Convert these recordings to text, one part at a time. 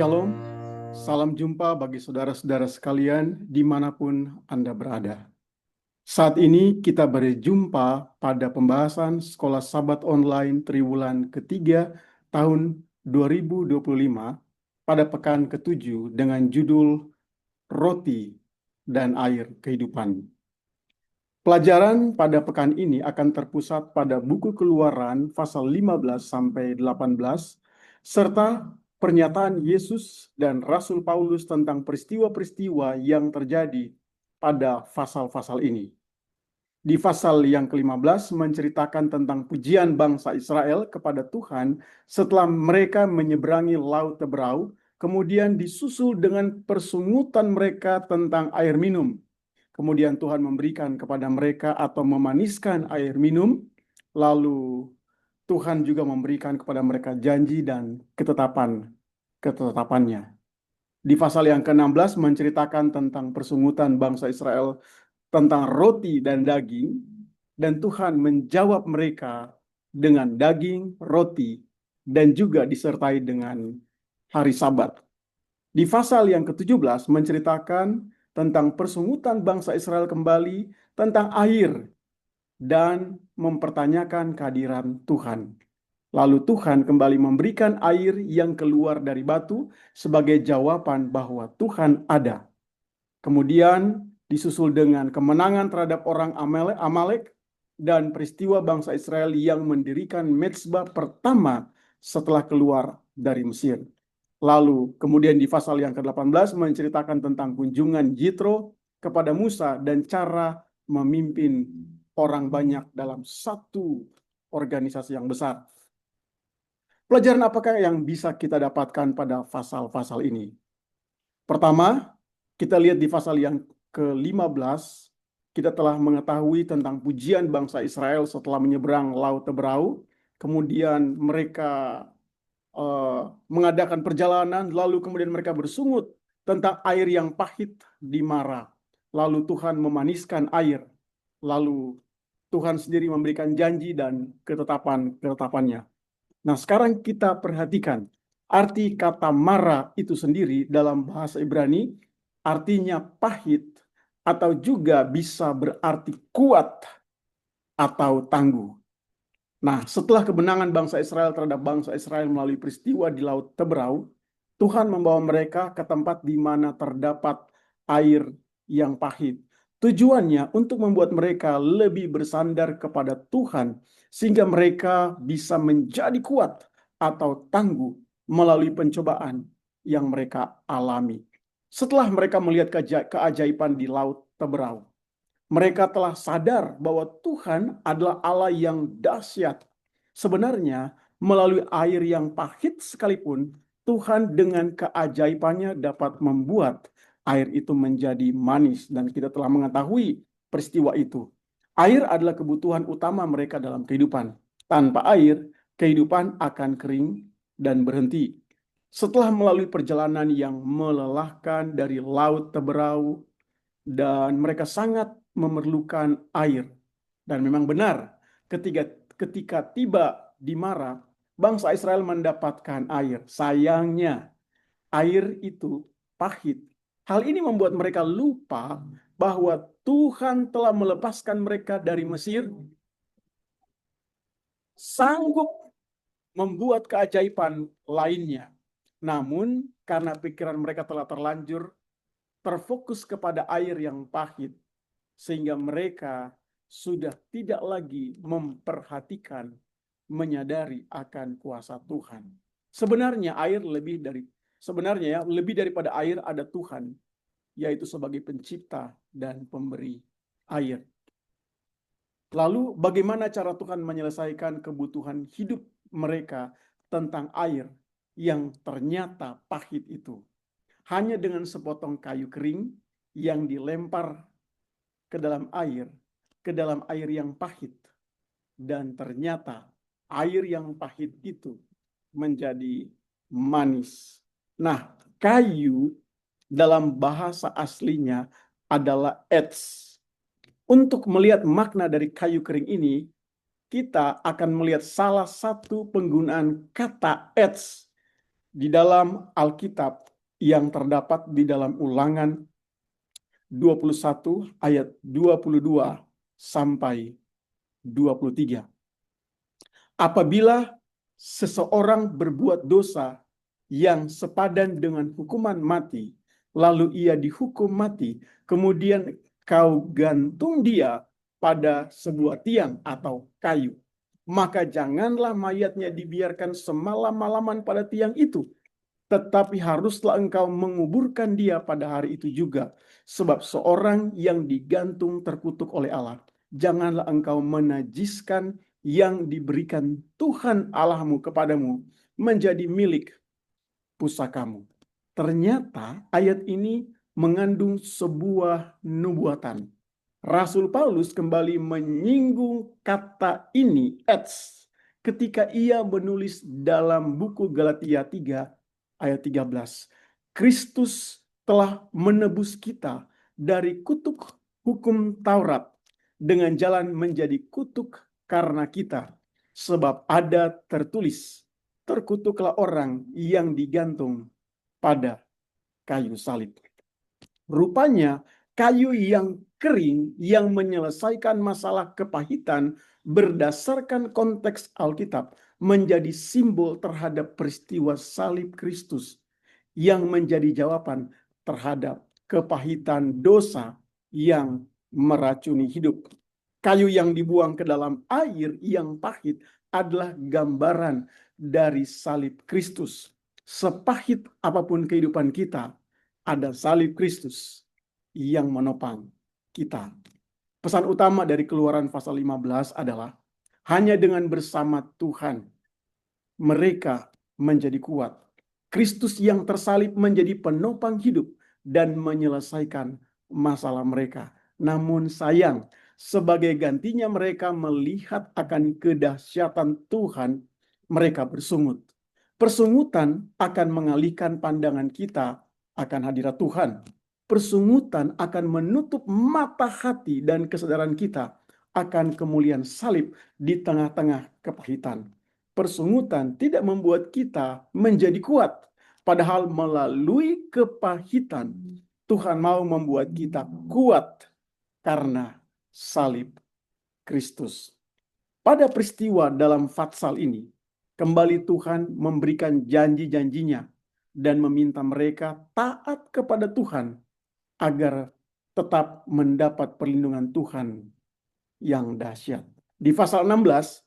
Shalom, salam jumpa bagi saudara-saudara sekalian dimanapun Anda berada. Saat ini kita berjumpa pada pembahasan Sekolah Sabat Online Triwulan ketiga tahun 2025 pada pekan ke-7 dengan judul Roti dan Air Kehidupan. Pelajaran pada pekan ini akan terpusat pada buku Keluaran pasal 15 sampai 18 serta pernyataan Yesus dan Rasul Paulus tentang peristiwa-peristiwa yang terjadi pada pasal-pasal ini. Di pasal yang ke-15 menceritakan tentang pujian bangsa Israel kepada Tuhan setelah mereka menyeberangi Laut Teberau, kemudian disusul dengan persungutan mereka tentang air minum. Kemudian Tuhan memberikan kepada mereka atau memaniskan air minum, lalu Tuhan juga memberikan kepada mereka janji dan ketetapannya. Di pasal yang ke-16 menceritakan tentang persungutan bangsa Israel tentang roti dan daging, dan Tuhan menjawab mereka dengan daging, roti, dan juga disertai dengan hari Sabat. Di pasal yang ke-17 menceritakan tentang persungutan bangsa Israel kembali, tentang air, dan mempertanyakan kehadiran Tuhan. Lalu Tuhan kembali memberikan air yang keluar dari batu sebagai jawaban bahwa Tuhan ada. Kemudian disusul dengan kemenangan terhadap orang Amalek dan peristiwa bangsa Israel yang mendirikan mezbah pertama setelah keluar dari Mesir. Lalu kemudian di pasal yang ke-18 menceritakan tentang kunjungan Jitro kepada Musa dan cara memimpin orang banyak dalam satu organisasi yang besar. Pelajaran apakah yang bisa kita dapatkan pada pasal-pasal ini? Pertama, kita lihat di pasal yang ke-15, kita telah mengetahui tentang pujian bangsa Israel setelah menyeberang Laut Teberau. Kemudian mereka mengadakan perjalanan, lalu kemudian mereka bersungut tentang air yang pahit di Mara. Lalu Tuhan memaniskan air. Lalu Tuhan sendiri memberikan janji dan ketetapannya. Nah, sekarang kita perhatikan arti kata Mara itu sendiri dalam bahasa Ibrani artinya pahit atau juga bisa berarti kuat atau tangguh. Nah, setelah kemenangan bangsa Israel terhadap bangsa Israel melalui peristiwa di Laut Teberau, Tuhan membawa mereka ke tempat di mana terdapat air yang pahit. Tujuannya untuk membuat mereka lebih bersandar kepada Tuhan, sehingga mereka bisa menjadi kuat atau tangguh melalui pencobaan yang mereka alami. Setelah mereka melihat keajaiban di Laut Teberau, mereka telah sadar bahwa Tuhan adalah Allah yang dahsyat. Sebenarnya, melalui air yang pahit sekalipun, Tuhan dengan keajaibannya dapat membuat air itu menjadi manis. Dan kita telah mengetahui peristiwa itu. Air adalah kebutuhan utama mereka dalam kehidupan. Tanpa air, kehidupan akan kering dan berhenti. Setelah melalui perjalanan yang melelahkan dari Laut Teberau, dan mereka sangat memerlukan air. Dan memang benar, ketika tiba di Mara, bangsa Israel mendapatkan air. Sayangnya, air itu pahit. Hal ini membuat mereka lupa bahwa Tuhan telah melepaskan mereka dari Mesir, sanggup membuat keajaiban lainnya. Namun, karena pikiran mereka telah terlanjur terfokus kepada air yang pahit, sehingga mereka sudah tidak lagi memperhatikan, menyadari akan kuasa Tuhan. Sebenarnya lebih daripada air ada Tuhan, yaitu sebagai pencipta dan pemberi air. Lalu bagaimana cara Tuhan menyelesaikan kebutuhan hidup mereka tentang air yang ternyata pahit itu? Hanya dengan sepotong kayu kering yang dilempar ke dalam air yang pahit. Dan ternyata air yang pahit itu menjadi manis. Nah, kayu dalam bahasa aslinya adalah ets. Untuk melihat makna dari kayu kering ini, kita akan melihat salah satu penggunaan kata ets di dalam Alkitab yang terdapat di dalam Ulangan 21 ayat 22 sampai 23. Apabila seseorang berbuat dosa yang sepadan dengan hukuman mati, lalu ia dihukum mati, kemudian kau gantung dia pada sebuah tiang atau kayu, maka janganlah mayatnya dibiarkan semalam-malaman pada tiang itu, tetapi haruslah engkau menguburkan dia pada hari itu juga. Sebab seorang yang digantung terkutuk oleh Allah. Janganlah engkau menajiskan yang diberikan Tuhan Allahmu kepadamu menjadi milik pusakamu. Ternyata ayat ini mengandung sebuah nubuatan. Rasul Paulus kembali menyinggung kata ini, ketika ia menulis dalam buku Galatia 3 ayat 13. Kristus telah menebus kita dari kutuk hukum Taurat dengan jalan menjadi kutuk karena kita. Sebab ada tertulis, terkutuklah orang yang digantung pada kayu salib. Rupanya kayu yang kering yang menyelesaikan masalah kepahitan berdasarkan konteks Alkitab menjadi simbol terhadap peristiwa salib Kristus yang menjadi jawaban terhadap kepahitan dosa yang meracuni hidup. Kayu yang dibuang ke dalam air yang pahit adalah gambaran dari salib Kristus. Sepahit apapun kehidupan kita, ada salib Kristus yang menopang kita. Pesan utama dari Keluaran pasal 15 adalah hanya dengan bersama Tuhan mereka menjadi kuat. Kristus yang tersalib menjadi penopang hidup dan menyelesaikan masalah mereka. Namun sayang, sebagai gantinya mereka melihat akan kedahsyatan Tuhan, mereka bersungut. Persungutan akan mengalihkan pandangan kita akan hadirat Tuhan. Persungutan akan menutup mata hati dan kesadaran kita akan kemuliaan salib di tengah-tengah kepahitan. Persungutan tidak membuat kita menjadi kuat. Padahal melalui kepahitan, Tuhan mau membuat kita kuat karena salib Kristus. Pada peristiwa dalam Fatsal ini, kembali Tuhan memberikan janji-janjinya dan meminta mereka taat kepada Tuhan agar tetap mendapat perlindungan Tuhan yang dahsyat. Di pasal 16,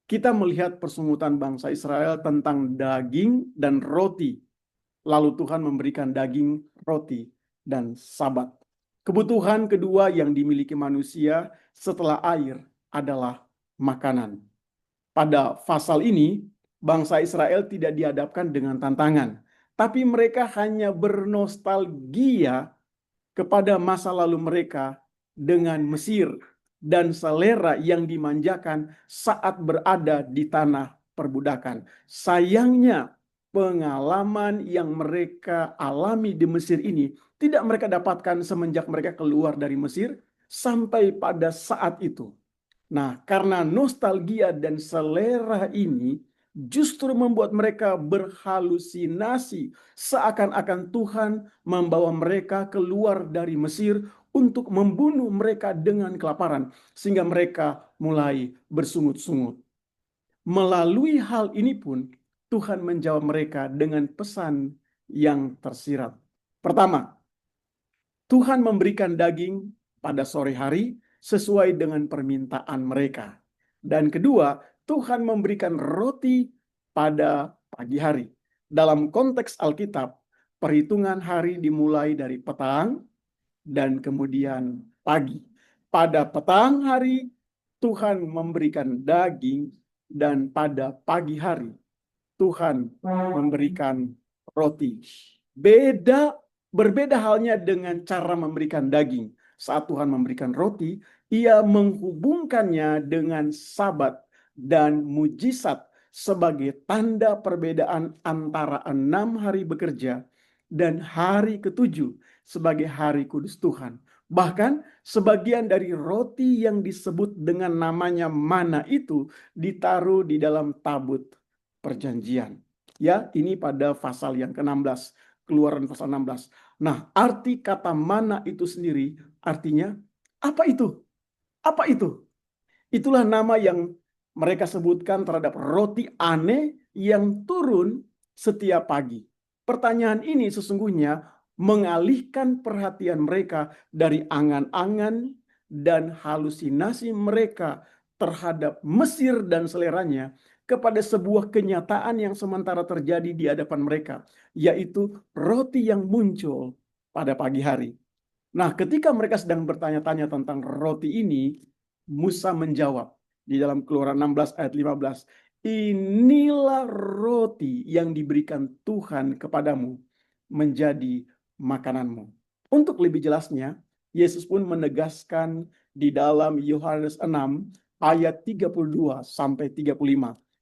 kita melihat persungutan bangsa Israel tentang daging dan roti. Lalu Tuhan memberikan daging, roti, dan Sabat. Kebutuhan kedua yang dimiliki manusia setelah air adalah makanan. Pada pasal ini, bangsa Israel tidak dihadapkan dengan tantangan, tapi mereka hanya bernostalgia kepada masa lalu mereka dengan Mesir dan selera yang dimanjakan saat berada di tanah perbudakan. Sayangnya, pengalaman yang mereka alami di Mesir ini tidak mereka dapatkan semenjak mereka keluar dari Mesir sampai pada saat itu. Nah, karena nostalgia dan selera ini justru membuat mereka berhalusinasi seakan-akan Tuhan membawa mereka keluar dari Mesir untuk membunuh mereka dengan kelaparan, sehingga mereka mulai bersungut-sungut. Melalui hal ini pun Tuhan menjawab mereka dengan pesan yang tersirat. Pertama, Tuhan memberikan daging pada sore hari sesuai dengan permintaan mereka. Dan kedua, Tuhan memberikan roti pada pagi hari. Dalam konteks Alkitab, perhitungan hari dimulai dari petang dan kemudian pagi. Pada petang hari, Tuhan memberikan daging, dan pada pagi hari, Tuhan memberikan roti. Berbeda halnya dengan cara memberikan daging. Saat Tuhan memberikan roti, ia menghubungkannya dengan Sabat dan mujizat sebagai tanda perbedaan antara 6 hari bekerja dan hari ketujuh sebagai hari kudus Tuhan. Bahkan sebagian dari roti yang disebut dengan namanya mana itu ditaruh di dalam tabut perjanjian. Ya, ini pada pasal yang ke-16, Keluaran pasal 16. Nah, arti kata mana itu sendiri artinya apa itu? Apa itu? Itulah nama yang mereka sebutkan terhadap roti aneh yang turun setiap pagi. Pertanyaan ini sesungguhnya mengalihkan perhatian mereka dari angan-angan dan halusinasi mereka terhadap Mesir dan seleranya kepada sebuah kenyataan yang sementara terjadi di hadapan mereka, yaitu roti yang muncul pada pagi hari. Nah, ketika mereka sedang bertanya-tanya tentang roti ini, Musa menjawab di dalam Keluaran 16 ayat 15, inilah roti yang diberikan Tuhan kepadamu menjadi makananmu. Untuk lebih jelasnya, Yesus pun menegaskan di dalam Yohanes 6 ayat 32 sampai 35.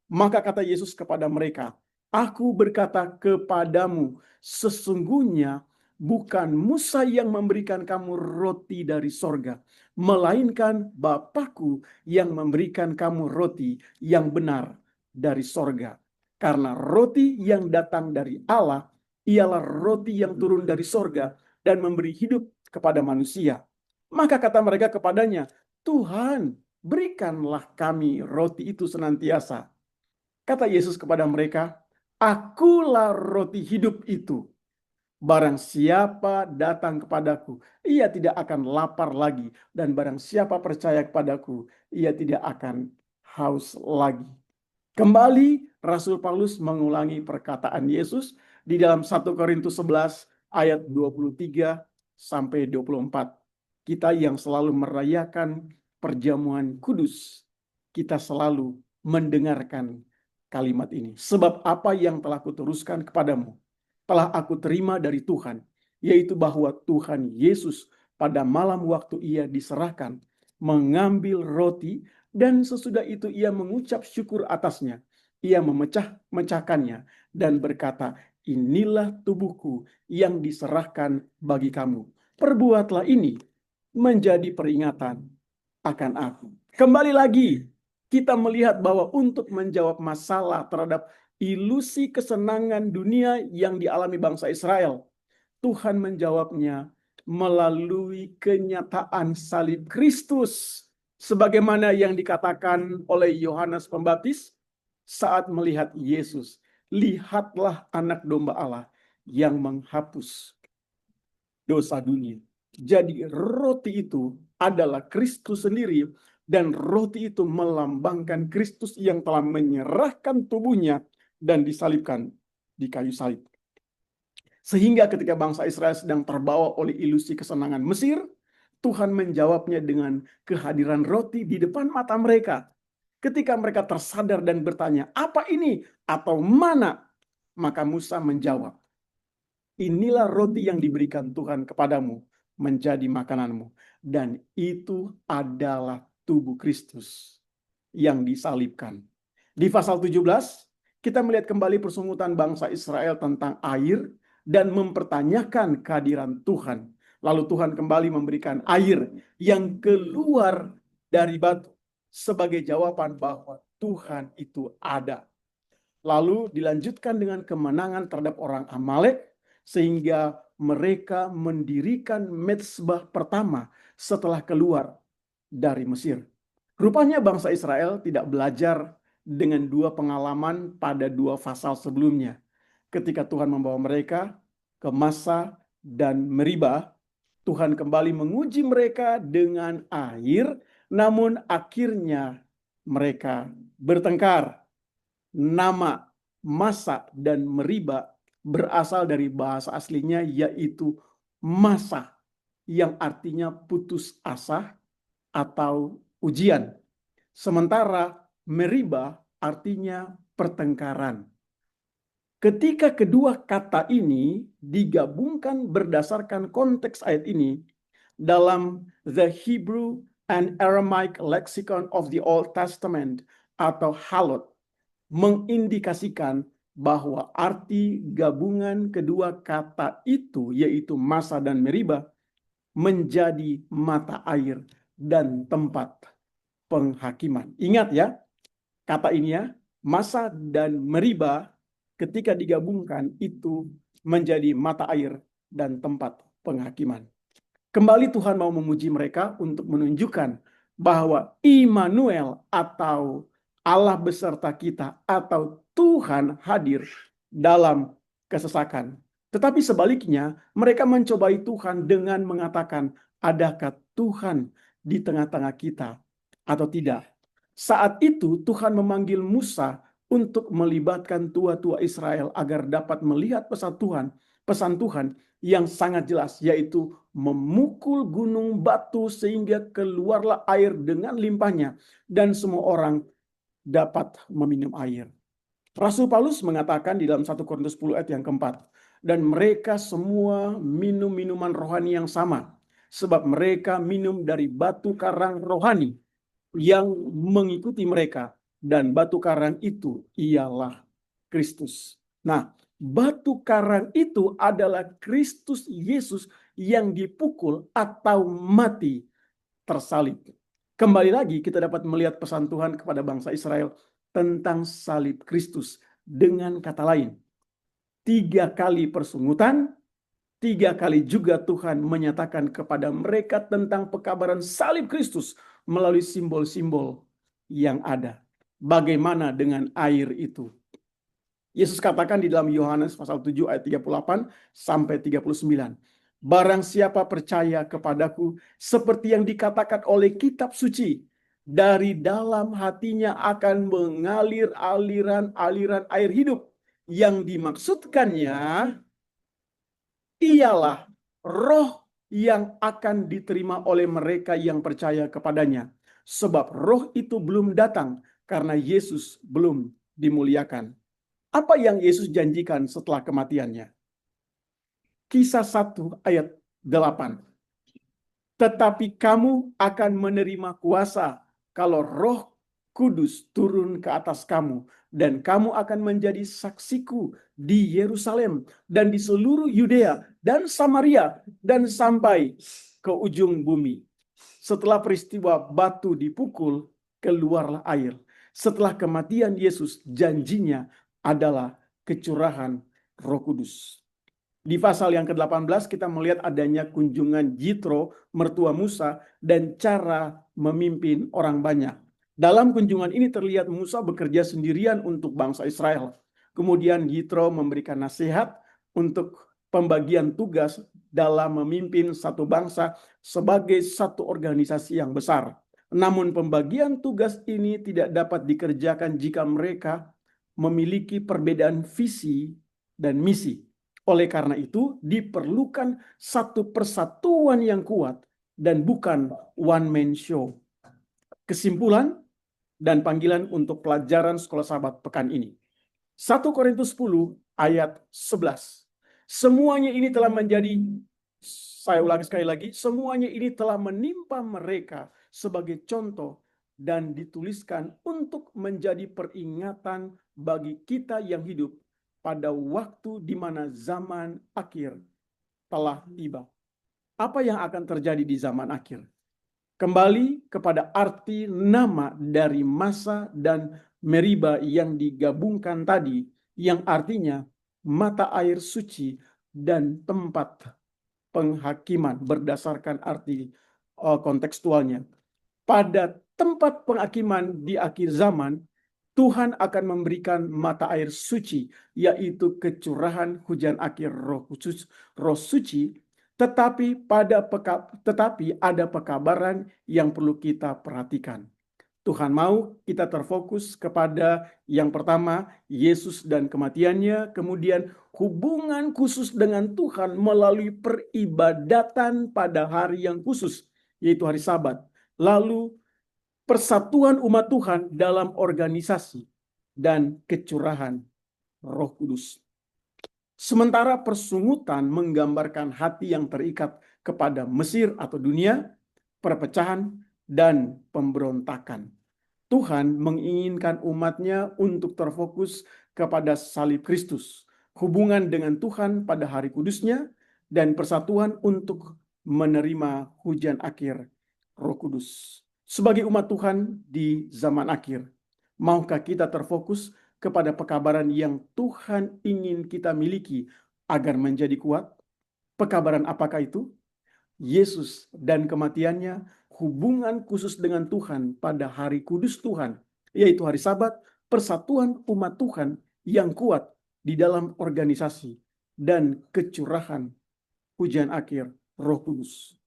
Maka kata Yesus kepada mereka, aku berkata kepadamu, sesungguhnya bukan Musa yang memberikan kamu roti dari sorga, melainkan Bapakku yang memberikan kamu roti yang benar dari sorga. Karena roti yang datang dari Allah ialah roti yang turun dari sorga dan memberi hidup kepada manusia. Maka kata mereka kepadanya, Tuhan, berikanlah kami roti itu senantiasa. Kata Yesus kepada mereka, akulah roti hidup itu. Barang siapa datang kepadaku, ia tidak akan lapar lagi. Dan barang siapa percaya kepadaku, ia tidak akan haus lagi. Kembali Rasul Paulus mengulangi perkataan Yesus di dalam 1 Korintus 11 ayat 23 sampai 24. Kita yang selalu merayakan perjamuan kudus, kita selalu mendengarkan kalimat ini. Sebab apa yang telah kuteruskan kepadamu, telah aku terima dari Tuhan, yaitu bahwa Tuhan Yesus pada malam waktu ia diserahkan, mengambil roti, dan sesudah itu ia mengucap syukur atasnya. Ia memecahkannya dan berkata, inilah tubuhku yang diserahkan bagi kamu. Perbuatlah ini menjadi peringatan akan aku. Kembali lagi, kita melihat bahwa untuk menjawab masalah terhadap ilusi kesenangan dunia yang dialami bangsa Israel, Tuhan menjawabnya melalui kenyataan salib Kristus. Sebagaimana yang dikatakan oleh Yohanes Pembaptis saat melihat Yesus. Lihatlah anak domba Allah yang menghapus dosa dunia. Jadi roti itu adalah Kristus sendiri, dan roti itu melambangkan Kristus yang telah menyerahkan tubuhnya dan disalibkan di kayu salib. Sehingga ketika bangsa Israel sedang terbawa oleh ilusi kesenangan Mesir, Tuhan menjawabnya dengan kehadiran roti di depan mata mereka. Ketika mereka tersadar dan bertanya, apa ini atau mana? Maka Musa menjawab, inilah roti yang diberikan Tuhan kepadamu menjadi makananmu. Dan itu adalah tubuh Kristus yang disalibkan. Di pasal 17, kita melihat kembali persungutan bangsa Israel tentang air dan mempertanyakan kehadiran Tuhan. Lalu Tuhan kembali memberikan air yang keluar dari batu sebagai jawaban bahwa Tuhan itu ada. Lalu dilanjutkan dengan kemenangan terhadap orang Amalek, sehingga mereka mendirikan mezbah pertama setelah keluar dari Mesir. Rupanya bangsa Israel tidak belajar dengan dua pengalaman pada dua pasal sebelumnya. Ketika Tuhan membawa mereka ke Masa dan Meribah, Tuhan kembali menguji mereka dengan air, namun akhirnya mereka bertengkar. Nama Masa dan Meribah berasal dari bahasa aslinya, yaitu masa, yang artinya putus asa atau ujian. Sementara Meribah artinya pertengkaran. Ketika kedua kata ini digabungkan berdasarkan konteks ayat ini dalam The Hebrew and Aramaic Lexicon of the Old Testament atau Halot, mengindikasikan bahwa arti gabungan kedua kata itu, yaitu Masa dan Meribah, menjadi mata air dan tempat penghakiman. Ingat ya, kata ini ya, Masa dan Meribah ketika digabungkan itu menjadi mata air dan tempat penghakiman. Kembali Tuhan mau memuji mereka untuk menunjukkan bahwa Immanuel atau Allah beserta kita atau Tuhan hadir dalam kesesakan. Tetapi sebaliknya, mereka mencobai Tuhan dengan mengatakan, adakah Tuhan di tengah-tengah kita atau tidak? Saat itu Tuhan memanggil Musa untuk melibatkan tua-tua Israel agar dapat melihat pesan Tuhan yang sangat jelas, yaitu memukul gunung batu sehingga keluarlah air dengan limpahnya dan semua orang dapat meminum air. Rasul Paulus mengatakan di dalam 1 Korintus 10 ayat yang keempat, dan mereka semua minum minuman rohani yang sama, sebab mereka minum dari batu karang rohani yang mengikuti mereka, dan batu karang itu ialah Kristus. Nah, batu karang itu adalah Kristus Yesus yang dipukul atau mati tersalib. Kembali lagi kita dapat melihat pesan Tuhan kepada bangsa Israel tentang salib Kristus. Dengan kata lain, 3 kali persungutan, 3 kali juga Tuhan menyatakan kepada mereka tentang pekabaran salib Kristus melalui simbol-simbol yang ada. Bagaimana dengan air itu? Yesus katakan di dalam Yohanes pasal 7 ayat 38 sampai 39. Barang siapa percaya kepadaku, seperti yang dikatakan oleh kitab suci, dari dalam hatinya akan mengalir aliran-aliran air hidup. Yang dimaksudkannya ialah roh yang akan diterima oleh mereka yang percaya kepadanya. Sebab roh itu belum datang karena Yesus belum dimuliakan. Apa yang Yesus janjikan setelah kematiannya? Kisah 1 ayat 8. Tetapi kamu akan menerima kuasa kalau Roh Kudus turun ke atas kamu, dan kamu akan menjadi saksiku di Yerusalem dan di seluruh Yudea dan Samaria dan sampai ke ujung bumi. Setelah peristiwa batu dipukul, keluarlah air. Setelah kematian Yesus, janjinya adalah kecurahan Roh Kudus. Di pasal yang ke-18 kita melihat adanya kunjungan Jitro, mertua Musa, dan cara memimpin orang banyak. Dalam kunjungan ini terlihat Musa bekerja sendirian untuk bangsa Israel. Kemudian Jitro memberikan nasihat untuk pembagian tugas dalam memimpin satu bangsa sebagai satu organisasi yang besar. Namun pembagian tugas ini tidak dapat dikerjakan jika mereka memiliki perbedaan visi dan misi. Oleh karena itu, diperlukan satu persatuan yang kuat dan bukan one man show. Kesimpulan dan panggilan untuk pelajaran sekolah sahabat pekan ini. 1 Korintus 10 ayat 11. Semuanya ini telah menjadi, saya ulangi sekali lagi, semuanya ini telah menimpa mereka sebagai contoh dan dituliskan untuk menjadi peringatan bagi kita yang hidup pada waktu di mana zaman akhir telah tiba. Apa yang akan terjadi di zaman akhir? Kembali kepada arti nama dari Masa dan Meriba yang digabungkan tadi, yang artinya mata air suci dan tempat penghakiman berdasarkan arti kontekstualnya. Pada tempat penghakiman di akhir zaman, Tuhan akan memberikan mata air suci, yaitu kecurahan hujan akhir roh suci, tetapi ada pekabaran yang perlu kita perhatikan. Tuhan mau kita terfokus kepada yang pertama, Yesus dan kematiannya, kemudian hubungan khusus dengan Tuhan melalui peribadatan pada hari yang khusus, yaitu hari Sabat. Lalu persatuan umat Tuhan dalam organisasi dan kecurahan Roh Kudus. Sementara persungutan menggambarkan hati yang terikat kepada Mesir atau dunia, perpecahan, dan pemberontakan. Tuhan menginginkan umatnya untuk terfokus kepada salib Kristus, hubungan dengan Tuhan pada hari kudusnya, dan persatuan untuk menerima hujan akhir Roh Kudus. Sebagai umat Tuhan di zaman akhir, maukah kita terfokus kepada pekabaran yang Tuhan ingin kita miliki agar menjadi kuat? Pekabaran apakah itu? Yesus dan kematiannya, hubungan khusus dengan Tuhan pada hari kudus Tuhan, yaitu hari Sabat, persatuan umat Tuhan yang kuat di dalam organisasi, dan kecurahan pujian akhir Roh Kudus.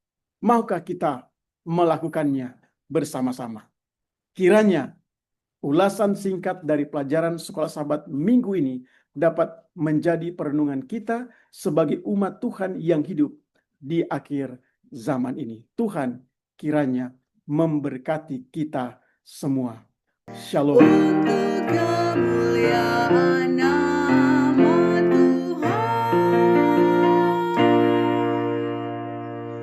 Maukah kita melakukannya bersama-sama? Kiranya ulasan singkat dari pelajaran Sekolah Sabat minggu ini dapat menjadi perenungan kita sebagai umat Tuhan yang hidup di akhir zaman ini. Tuhan kiranya memberkati kita semua. Shalom.